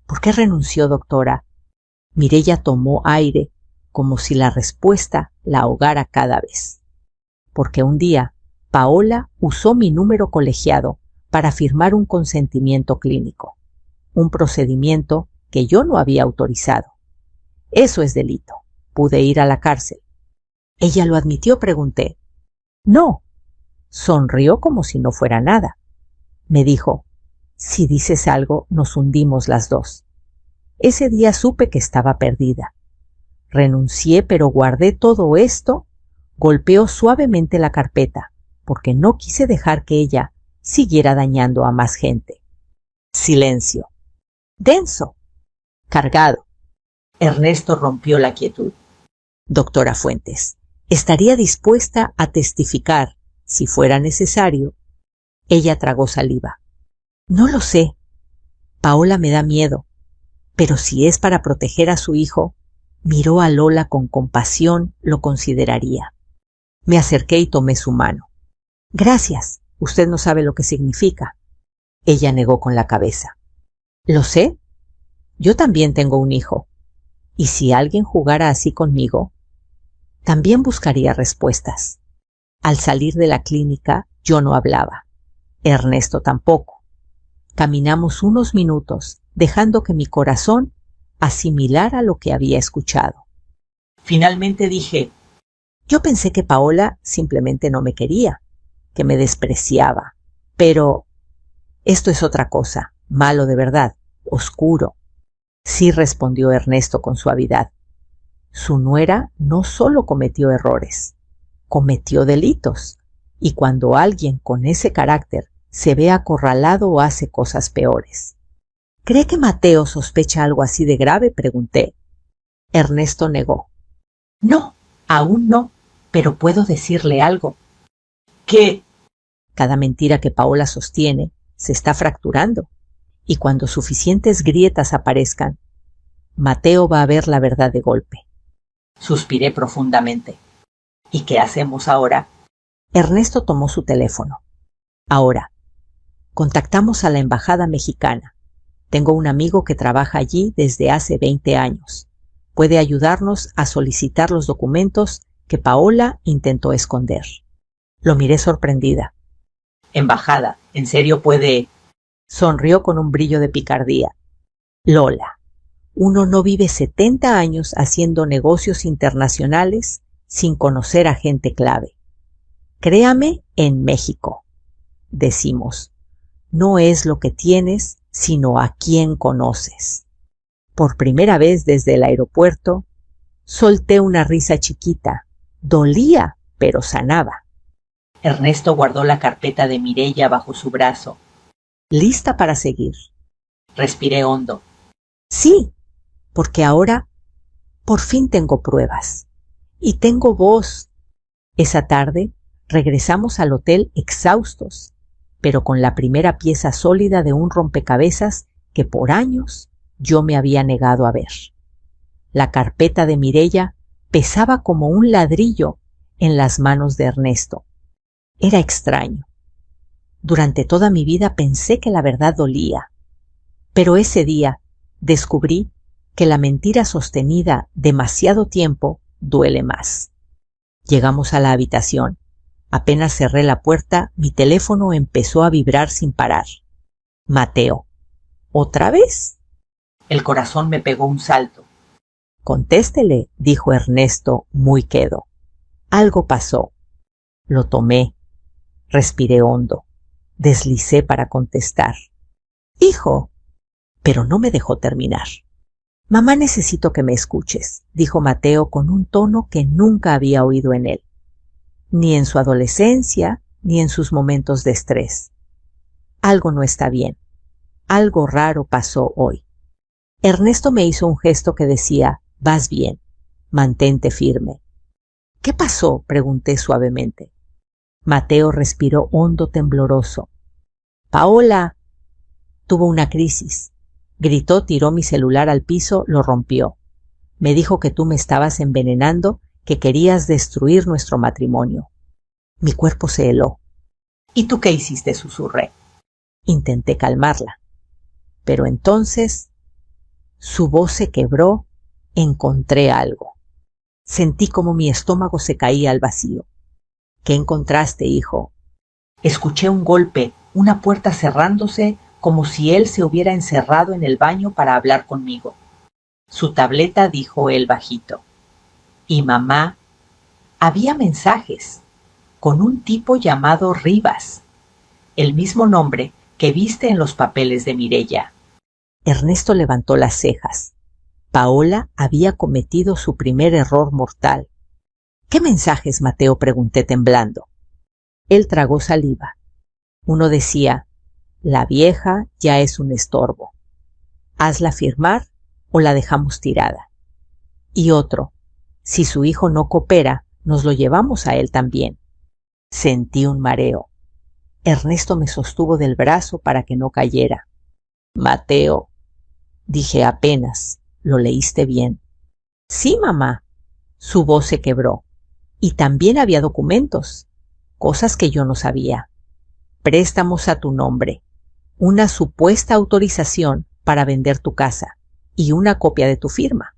¿Por qué renunció, doctora? Mireya tomó aire, como si la respuesta la ahogara cada vez. Porque un día, Paola usó mi número colegiado para firmar un consentimiento clínico, un procedimiento que yo no había autorizado. Eso es delito. Pude ir a la cárcel. ¿Ella lo admitió?, pregunté. No. Sonrió como si no fuera nada. Me dijo, si dices algo, nos hundimos las dos. Ese día supe que estaba perdida. Renuncié, pero guardé todo esto. Golpeó suavemente la carpeta, porque no quise dejar que ella siguiera dañando a más gente. Silencio. Denso. Cargado. Ernesto rompió la quietud. Doctora Fuentes, ¿estaría dispuesta a testificar si fuera necesario? Ella tragó saliva. No lo sé. Paola me da miedo. Pero si es para proteger a su hijo, miró a Lola con compasión, lo consideraría. Me acerqué y tomé su mano. Gracias. Usted no sabe lo que significa. Ella negó con la cabeza. Lo sé. Yo también tengo un hijo. Y si alguien jugara así conmigo, también buscaría respuestas. Al salir de la clínica, yo no hablaba. Ernesto tampoco. Caminamos unos minutos, dejando que mi corazón asimilara lo que había escuchado. Finalmente dije, yo pensé que Paola simplemente no me quería, que me despreciaba, pero esto es otra cosa, malo de verdad, oscuro. Sí, respondió Ernesto con suavidad. Su nuera no solo cometió errores, cometió delitos, y cuando alguien con ese carácter se ve acorralado o hace cosas peores. ¿Cree que Mateo sospecha algo así de grave?, pregunté. Ernesto negó. No, aún no, Pero puedo decirle algo. ¿Qué? Cada mentira que Paola sostiene se está fracturando, y cuando suficientes grietas aparezcan, Mateo va a ver la verdad de golpe. Suspiré profundamente. ¿Y qué hacemos ahora? Ernesto tomó su teléfono. Ahora, contactamos a la embajada mexicana. Tengo un amigo que trabaja allí desde hace 20 años. Puede ayudarnos a solicitar los documentos que Paola intentó esconder. Lo miré sorprendida. Embajada, ¿en serio puede? Sonrió con un brillo de picardía. Lola, uno no vive 70 años haciendo negocios internacionales sin conocer a gente clave. Créame en México. Decimos, no es lo que tienes, sino a quién conoces. Por primera vez desde el aeropuerto, solté una risa chiquita. Dolía, pero sanaba. Ernesto guardó la carpeta de Mireya bajo su brazo. Lista para seguir. Respiré hondo. Sí, porque ahora por fin tengo pruebas. Y tengo voz. Esa tarde regresamos al hotel exhaustos, pero con la primera pieza sólida de un rompecabezas que por años yo me había negado a ver. La carpeta de Mireya pesaba como un ladrillo en las manos de Ernesto. Era extraño. Durante toda mi vida pensé que la verdad dolía, pero ese día descubrí que la mentira sostenida demasiado tiempo duele más. Llegamos a la habitación. Apenas cerré la puerta, mi teléfono empezó a vibrar sin parar. Mateo. ¿Otra vez? El corazón me pegó un salto. Contéstele, dijo Ernesto muy quedo. Algo pasó. Lo tomé. Respiré hondo. Deslicé para contestar. Hijo. Pero no me dejó terminar. Mamá, necesito que me escuches, dijo Mateo con un tono que nunca había oído en él. Ni en su adolescencia, ni en sus momentos de estrés. Algo no está bien. Algo raro pasó hoy. Ernesto me hizo un gesto que decía, vas bien, mantente firme. ¿Qué pasó?, pregunté suavemente. Mateo respiró hondo, tembloroso. Paola tuvo una crisis. Gritó, tiró mi celular al piso, lo rompió. Me dijo que tú me estabas envenenando, que querías destruir nuestro matrimonio. Mi cuerpo se heló. ¿Y tú qué hiciste?, susurré. Intenté calmarla. Pero entonces su voz se quebró, encontré algo. Sentí como mi estómago se caía al vacío. ¿Qué encontraste, hijo? Escuché un golpe, una puerta cerrándose, como si él se hubiera encerrado en el baño para hablar conmigo. Su tableta, dijo él bajito. Y mamá, había mensajes, con un tipo llamado Rivas, el mismo nombre que viste en los papeles de Mireya. Ernesto levantó las cejas. Paola había cometido su primer error mortal. ¿Qué mensajes, Mateo?, pregunté temblando. Él tragó saliva. Uno decía, la vieja ya es un estorbo. Hazla firmar o la dejamos tirada. Y otro, si su hijo no coopera, nos lo llevamos a él también. Sentí un mareo. Ernesto me sostuvo del brazo para que no cayera. Mateo, dije apenas, ¿lo leíste bien? Sí, mamá. Su voz se quebró. Y también había documentos, cosas que yo no sabía. Préstamos a tu nombre, una supuesta autorización para vender tu casa y una copia de tu firma.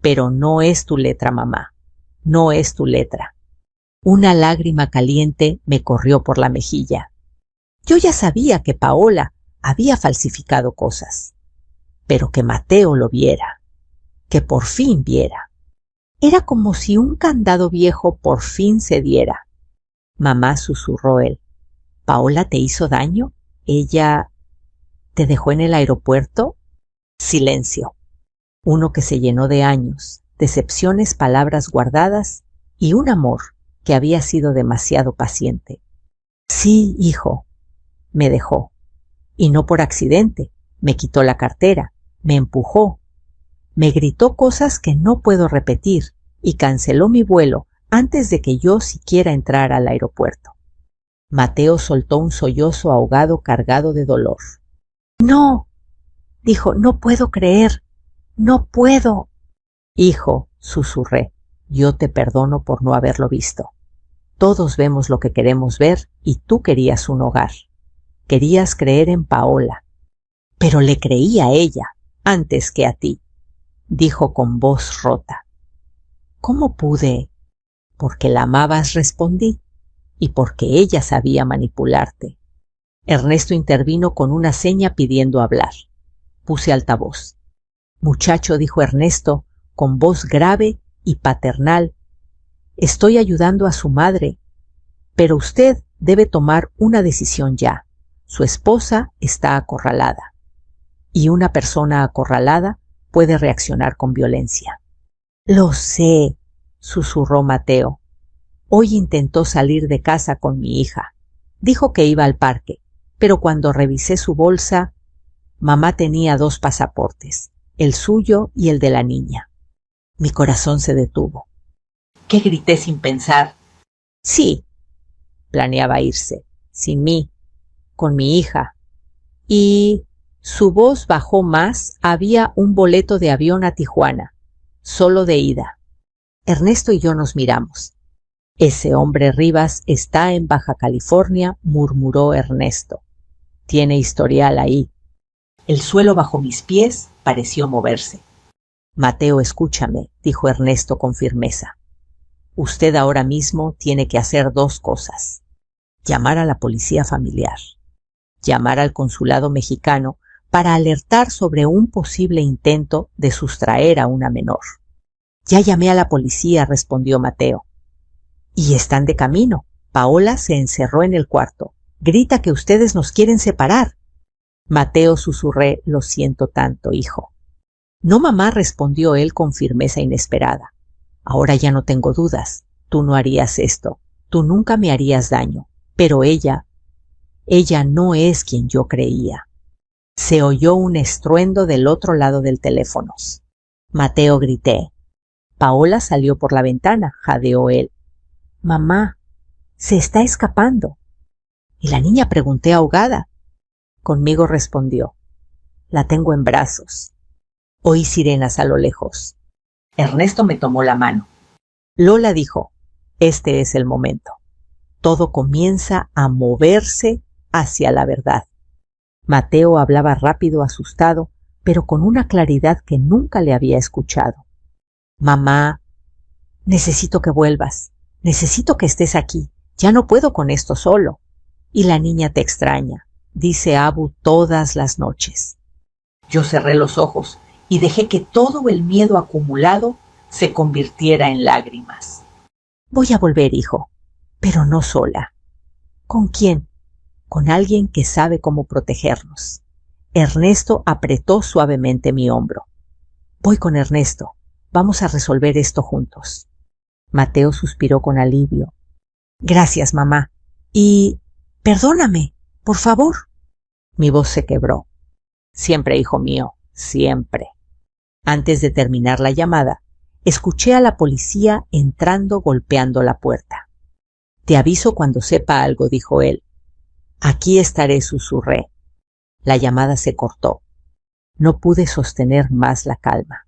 Pero no es tu letra, mamá. No es tu letra. Una lágrima caliente me corrió por la mejilla. Yo ya sabía que Paola había falsificado cosas, pero que Mateo lo viera, que por fin viera. Era como si un candado viejo por fin cediera. Mamá, susurró él. ¿Paola te hizo daño? ¿Ella te dejó en el aeropuerto? Silencio. Uno que se llenó de años, decepciones, palabras guardadas y un amor que había sido demasiado paciente. Sí, hijo, me dejó. Y no por accidente. Me quitó la cartera, me empujó, me gritó cosas que no puedo repetir y canceló mi vuelo antes de que yo siquiera entrara al aeropuerto. Mateo soltó un sollozo ahogado cargado de dolor. No, dijo, no puedo creer, no puedo. Hijo, susurré, yo te perdono por no haberlo visto. Todos vemos lo que queremos ver y tú querías un hogar. Querías creer en Paola. Pero le creí a ella antes que a ti, dijo con voz rota. ¿Cómo pude? Porque la amabas, respondí, y porque ella sabía manipularte. Ernesto intervino con una seña pidiendo hablar. Puse altavoz. Muchacho, dijo Ernesto, con voz grave y paternal, estoy ayudando a su madre, pero usted debe tomar una decisión ya. Su esposa está acorralada, y una persona acorralada puede reaccionar con violencia. Lo sé, susurró Mateo. Hoy intentó salir de casa con mi hija. Dijo que iba al parque, pero cuando revisé su bolsa, mamá tenía 2 pasaportes, el suyo y el de la niña. Mi corazón se detuvo. ¿Qué? Grité sin pensar. Sí, planeaba irse, sin mí, con mi hija. Y su voz bajó más, había un boleto de avión a Tijuana, solo de ida. Ernesto y yo nos miramos. Ese hombre Rivas está en Baja California, murmuró Ernesto. Tiene historial ahí. El suelo bajo mis pies pareció moverse. Mateo, escúchame, dijo Ernesto con firmeza. Usted ahora mismo tiene que hacer 2 cosas. Llamar a la policía familiar. Llamar al consulado mexicano para alertar sobre un posible intento de sustraer a una menor. Ya llamé a la policía, respondió Mateo. Y están de camino. Paola se encerró en el cuarto. Grita que ustedes nos quieren separar. Mateo, susurré, lo siento tanto, hijo. No, mamá, respondió él con firmeza inesperada. Ahora ya no tengo dudas. Tú no harías esto. Tú nunca me harías daño. Pero ella no es quien yo creía. Se oyó un estruendo del otro lado del teléfono. Mateo, grité. Paola salió por la ventana, jadeó él. Mamá, se está escapando. ¿Y la niña? Pregunté ahogada. Conmigo, respondió. La tengo en brazos. Oí sirenas a lo lejos. Ernesto me tomó la mano. Lola, dijo, este es el momento. Todo comienza a moverse hacia la verdad. Mateo hablaba rápido, asustado, pero con una claridad que nunca le había escuchado. Mamá, necesito que vuelvas. Necesito que estés aquí. Ya no puedo con esto solo. Y la niña te extraña, dice Abu todas las noches. Yo cerré los ojos y dejé que todo el miedo acumulado se convirtiera en lágrimas. Voy a volver, hijo, pero no sola. ¿Con quién? Con alguien que sabe cómo protegernos. Ernesto apretó suavemente mi hombro. Voy con Ernesto. Vamos a resolver esto juntos. Mateo suspiró con alivio. Gracias, mamá. Y perdóname, por favor. Mi voz se quebró. Siempre, hijo mío, siempre. Antes de terminar la llamada, escuché a la policía entrando golpeando la puerta. Te aviso cuando sepa algo, dijo él. Aquí estaré, susurré. La llamada se cortó. No pude sostener más la calma.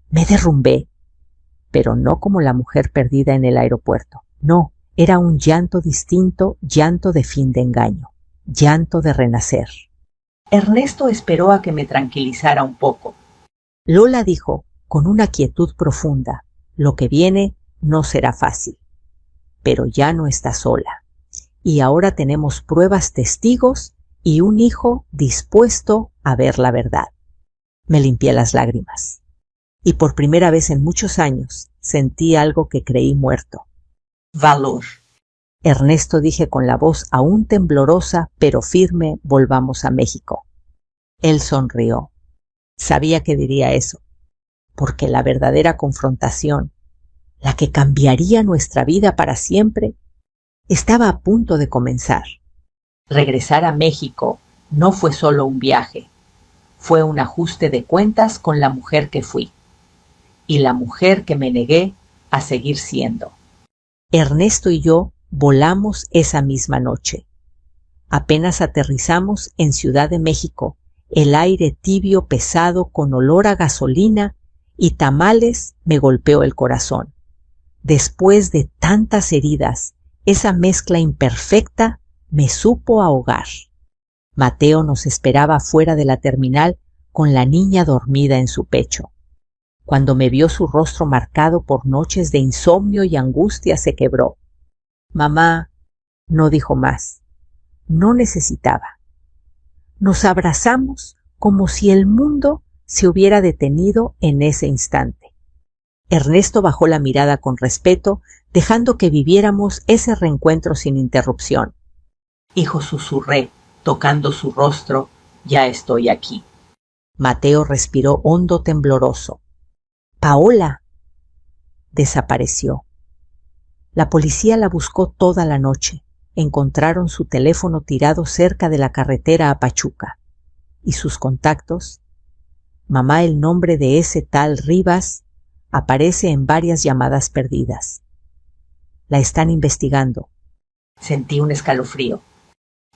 Me derrumbé, pero no como la mujer perdida en el aeropuerto. No, era un llanto distinto, llanto de fin de engaño, llanto de renacer. Ernesto esperó a que me tranquilizara un poco. Lola dijo, con una quietud profunda, lo que viene no será fácil. Pero ya no está sola. Y ahora tenemos pruebas, testigos y un hijo dispuesto a ver la verdad. Me limpié las lágrimas. Y por primera vez en muchos años sentí algo que creí muerto. Valor. Ernesto, dije con la voz aún temblorosa pero firme, volvamos a México. Él sonrió. Sabía que diría eso, porque la verdadera confrontación, la que cambiaría nuestra vida para siempre, estaba a punto de comenzar. Regresar a México no fue solo un viaje, fue un ajuste de cuentas con la mujer que fui y la mujer que me negué a seguir siendo. Ernesto y yo volamos esa misma noche. Apenas aterrizamos en Ciudad de México, el aire tibio pesado con olor a gasolina y tamales me golpeó el corazón. Después de tantas heridas, esa mezcla imperfecta me supo ahogar. Mateo nos esperaba fuera de la terminal con la niña dormida en su pecho. Cuando me vio su rostro marcado por noches de insomnio y angustia, se quebró. Mamá, no dijo más. No necesitaba. Nos abrazamos como si el mundo se hubiera detenido en ese instante. Ernesto bajó la mirada con respeto, dejando que viviéramos ese reencuentro sin interrupción. Hijo, susurré, tocando su rostro, ya estoy aquí. Mateo respiró hondo, tembloroso. Paola. Desapareció. La policía la buscó toda la noche. Encontraron su teléfono tirado cerca de la carretera a Pachuca. ¿Y sus contactos? Mamá, el nombre de ese tal Rivas aparece en varias llamadas perdidas. La están investigando. Sentí un escalofrío.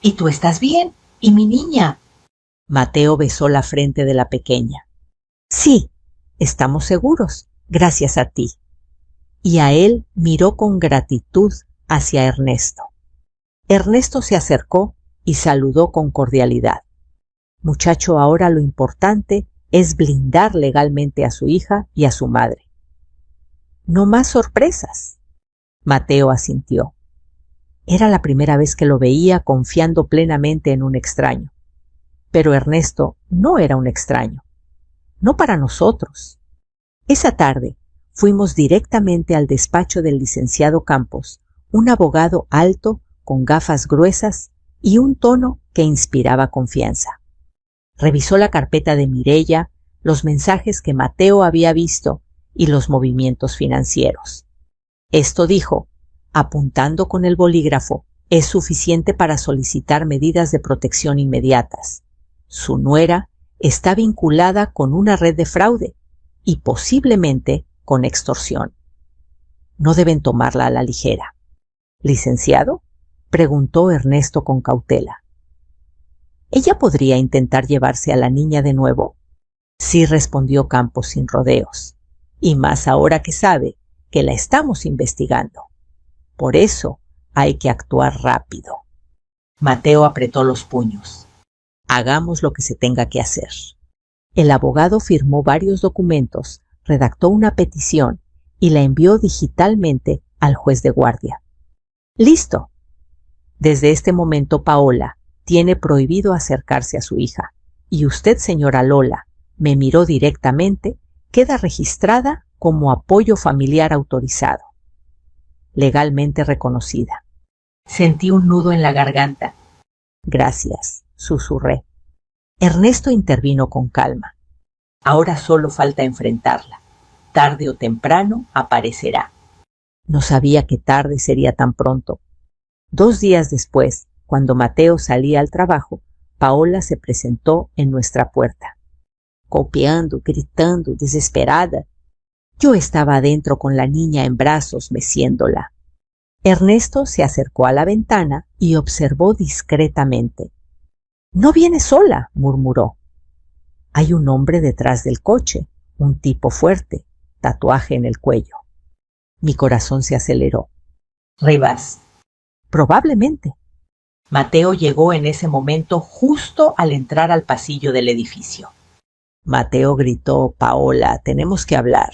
¿Y tú estás bien? ¿Y mi niña? Mateo besó la frente de la pequeña. Sí, estamos seguros, gracias a ti. Y a él miró con gratitud hacia Ernesto. Ernesto se acercó y saludó con cordialidad. Muchacho, ahora lo importante es blindar legalmente a su hija y a su madre. No más sorpresas. Mateo asintió. Era la primera vez que lo veía confiando plenamente en un extraño. Pero Ernesto no era un extraño. No para nosotros. Esa tarde fuimos directamente al despacho del licenciado Campos, un abogado alto con gafas gruesas y un tono que inspiraba confianza. Revisó la carpeta de Mireya, los mensajes que Mateo había visto y los movimientos financieros. Esto dijo, apuntando con el bolígrafo, es suficiente para solicitar medidas de protección inmediatas. Su nuera está vinculada con una red de fraude y posiblemente con extorsión. No deben tomarla a la ligera. ¿Licenciado?, preguntó Ernesto con cautela. ¿Ella podría intentar llevarse a la niña de nuevo? Sí, respondió Campos sin rodeos, y más ahora que sabe que la estamos investigando. Por eso hay que actuar rápido. Mateo apretó los puños. Hagamos lo que se tenga que hacer. El abogado firmó varios documentos, redactó una petición y la envió digitalmente al juez de guardia. ¡Listo! Desde este momento Paola tiene prohibido acercarse a su hija, y usted, señora Lola, me miró directamente, queda registrada como apoyo familiar autorizado. Legalmente reconocida. Sentí un nudo en la garganta. Gracias, susurré. Ernesto intervino con calma. Ahora solo falta enfrentarla. Tarde o temprano aparecerá. No sabía que tarde sería tan pronto. 2 días después, cuando Mateo salía al trabajo, Paola se presentó en nuestra puerta. Copiando, gritando, desesperada. Yo estaba adentro con la niña en brazos, meciéndola. Ernesto se acercó a la ventana y observó discretamente. «No viene sola», murmuró. «Hay un hombre detrás del coche, un tipo fuerte, tatuaje en el cuello». Mi corazón se aceleró. «Rivas». «Probablemente». Mateo llegó en ese momento justo al entrar al pasillo del edificio. Mateo gritó: «Paola, tenemos que hablar».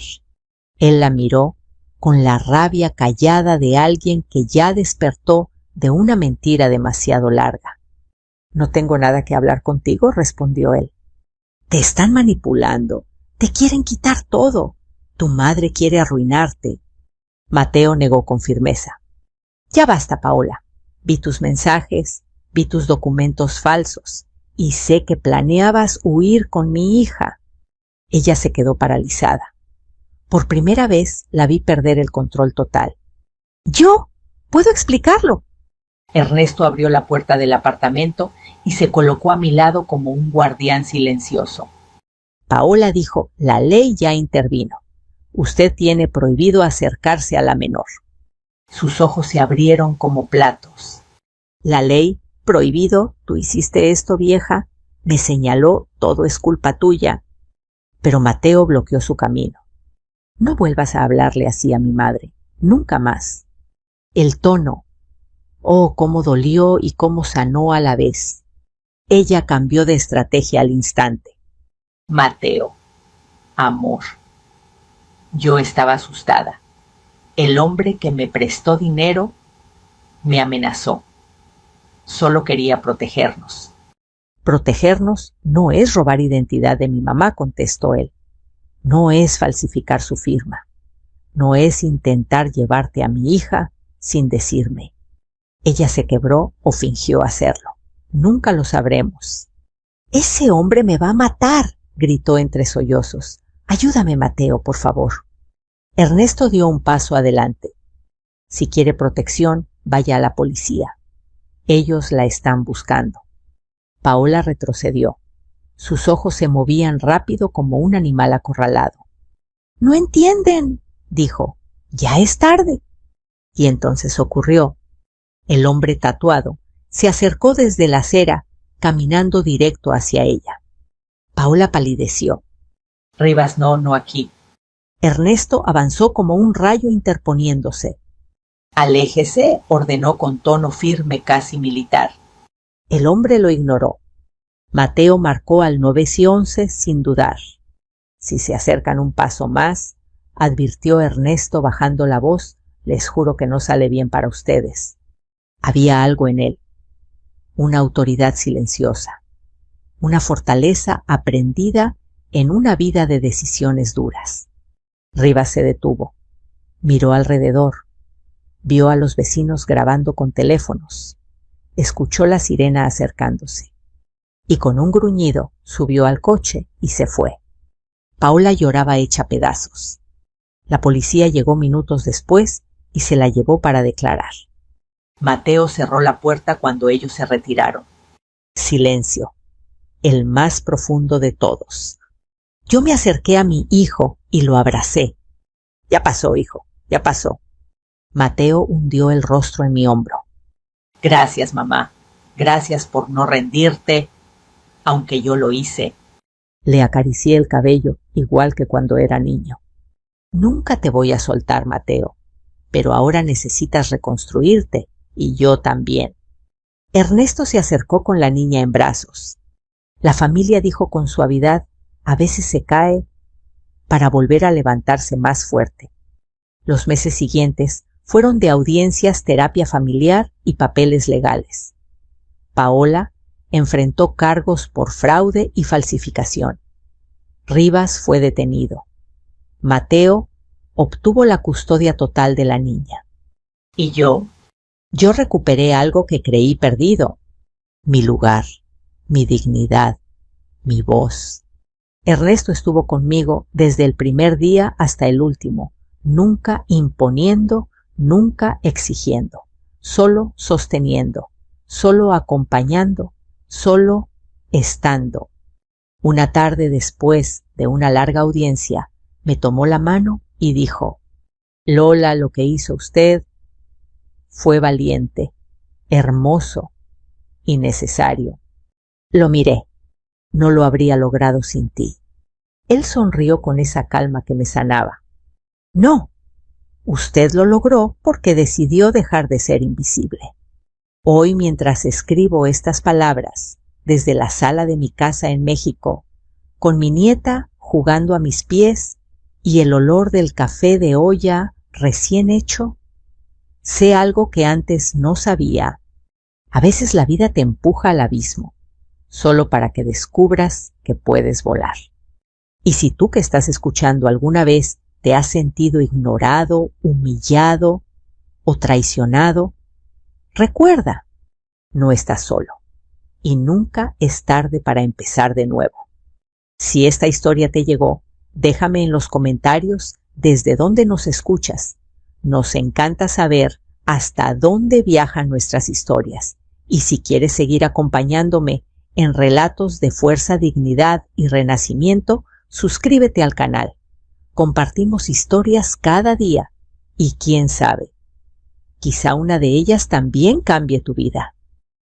Él la miró con la rabia callada de alguien que ya despertó de una mentira demasiado larga. «No tengo nada que hablar contigo», respondió él. «Te están manipulando, te quieren quitar todo, tu madre quiere arruinarte». Mateo negó con firmeza. «Ya basta, Paola. Vi tus mensajes, vi tus documentos falsos y sé que planeabas huir con mi hija». Ella se quedó paralizada. Por primera vez la vi perder el control total. «¿Yo? ¿Puedo explicarlo?» Ernesto abrió la puerta del apartamento y se colocó a mi lado como un guardián silencioso. Paola dijo: «La ley ya intervino. Usted tiene prohibido acercarse a la menor». Sus ojos se abrieron como platos. La ley, prohibido, tú hiciste esto, vieja, me señaló, todo es culpa tuya. Pero Mateo bloqueó su camino. No vuelvas a hablarle así a mi madre, nunca más. El tono, oh, cómo dolió y cómo sanó a la vez. Ella cambió de estrategia al instante. Mateo, amor. Yo estaba asustada. El hombre que me prestó dinero me amenazó. Solo quería protegernos. Protegernos no es robar identidad de mi mamá, contestó él. No es falsificar su firma. No es intentar llevarte a mi hija sin decirme. Ella se quebró o fingió hacerlo. Nunca lo sabremos. Ese hombre me va a matar, gritó entre sollozos. Ayúdame, Mateo, por favor. Ernesto dio un paso adelante. Si quiere protección, vaya a la policía. Ellos la están buscando. Paola retrocedió. Sus ojos se movían rápido como un animal acorralado. —¡No entienden! —dijo. —¡Ya es tarde! Y entonces ocurrió. El hombre tatuado se acercó desde la acera, caminando directo hacia ella. Paola palideció. —Rivas, no aquí. Ernesto avanzó como un rayo interponiéndose. —Aléjese —ordenó con tono firme, casi militar. El hombre lo ignoró. Mateo marcó al 911 sin dudar. Si se acercan un paso más, advirtió Ernesto bajando la voz, les juro que no sale bien para ustedes. Había algo en él, una autoridad silenciosa, una fortaleza aprendida en una vida de decisiones duras. Rivas se detuvo, miró alrededor, vio a los vecinos grabando con teléfonos, escuchó la sirena acercándose y con un gruñido subió al coche y se fue. Paola lloraba hecha pedazos. La policía llegó minutos después y se la llevó para declarar. Mateo cerró la puerta cuando ellos se retiraron. Silencio, el más profundo de todos. Yo me acerqué a mi hijo y lo abracé. Ya pasó, hijo, ya pasó. Mateo hundió el rostro en mi hombro. Gracias, mamá. Gracias por no rendirte, aunque yo lo hice. Le acaricié el cabello, igual que cuando era niño. Nunca te voy a soltar, Mateo, pero ahora necesitas reconstruirte, y yo también. Ernesto se acercó con la niña en brazos. La familia dijo con suavidad, a veces se cae para volver a levantarse más fuerte. Los meses siguientes fueron de audiencias, terapia familiar y papeles legales. Paola enfrentó cargos por fraude y falsificación. Rivas fue detenido. Mateo obtuvo la custodia total de la niña. ¿Y yo? Yo recuperé algo que creí perdido. Mi lugar, mi dignidad, mi voz. Ernesto estuvo conmigo desde el primer día hasta el último, nunca imponiendo, nunca exigiendo, solo sosteniendo, solo acompañando, solo estando. Una tarde después de una larga audiencia, me tomó la mano y dijo, Lola, lo que hizo usted fue valiente, hermoso y necesario. Lo miré. No lo habría logrado sin ti. Él sonrió con esa calma que me sanaba. No, usted lo logró porque decidió dejar de ser invisible. Hoy, mientras escribo estas palabras, desde la sala de mi casa en México, con mi nieta jugando a mis pies y el olor del café de olla recién hecho, sé algo que antes no sabía. A veces la vida te empuja al abismo, solo para que descubras que puedes volar. Y si tú que estás escuchando alguna vez te has sentido ignorado, humillado o traicionado, recuerda, no estás solo y nunca es tarde para empezar de nuevo. Si esta historia te llegó, déjame en los comentarios desde dónde nos escuchas. Nos encanta saber hasta dónde viajan nuestras historias. Y si quieres seguir acompañándome en relatos de fuerza, dignidad y renacimiento, suscríbete al canal. Compartimos historias cada día y quién sabe, Quizá una de ellas también cambie tu vida.